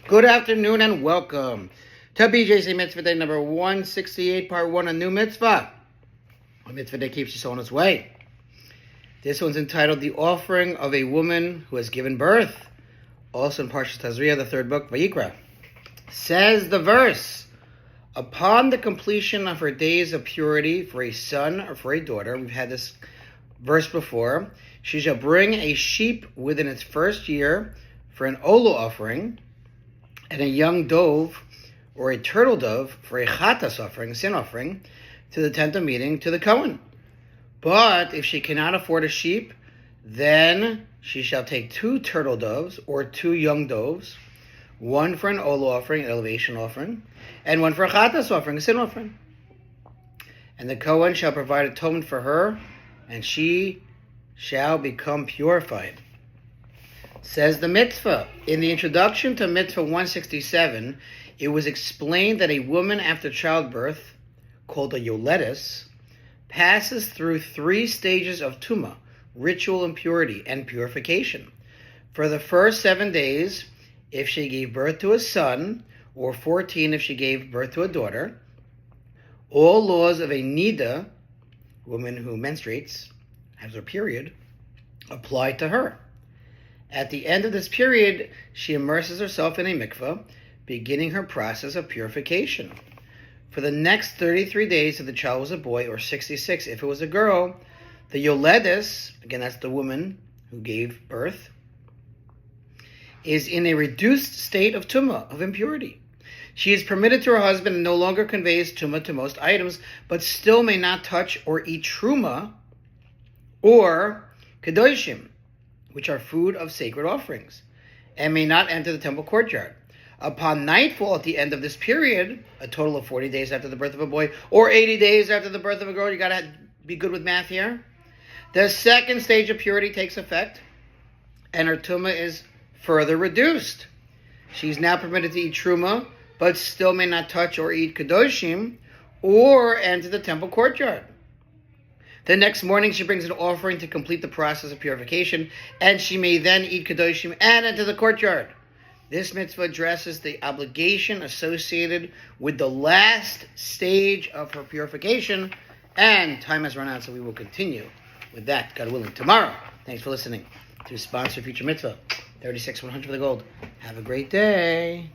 Good afternoon and welcome to BJC Mitzvah Day number 168, part 1, a new mitzvah. A mitzvah that keeps you on its way. This one's entitled The Offering of a Woman Who Has Given Birth. Also in Parshas Tazria, the third book, Vayikra. Says the verse, upon the completion of her days of purity for a son or for a daughter, we've had this verse before, she shall bring a sheep within its first year for an olu offering, and a young dove or a turtle dove for a chatas offering, a sin offering, to the tent of meeting, to the Kohen. But if she cannot afford a sheep, then she shall take 2 turtle doves or 2 young doves, one for an olu offering, an elevation offering, and one for a chatas offering, a sin offering. And the Kohen shall provide atonement for her, and she shall become purified. Says the mitzvah, in the introduction to mitzvah 167, it was explained that a woman after childbirth, called a yoledis, passes through 3 stages of tumah, ritual impurity, and purification. For the first 7 days, if she gave birth to a son, or 14 if she gave birth to a daughter, all laws of a nida, woman who menstruates, has her period, apply to her. At the end of this period, she immerses herself in a mikveh, beginning her process of purification. For the next 33 days, if the child was a boy, or 66 if it was a girl, the yoledis, again that's the woman who gave birth, is in a reduced state of tumah, of impurity. She is permitted to her husband and no longer conveys tumah to most items, but still may not touch or eat truma or kedoshim, which are food of sacred offerings, and may not enter the temple courtyard. Upon nightfall at the end of this period, a total of 40 days after the birth of a boy, or 80 days after the birth of a girl, you gotta be good with math here, the second stage of purity takes effect, and her tumah is further reduced. She's now permitted to eat truma, but still may not touch or eat kedoshim, or enter the temple courtyard. The next morning, she brings an offering to complete the process of purification, and she may then eat kedoshim and enter the courtyard. This mitzvah addresses the obligation associated with the last stage of her purification, and time has run out, so we will continue with that, God willing, tomorrow. Thanks for listening to sponsor Future Mitzvah, 36-100 for the gold. Have a great day.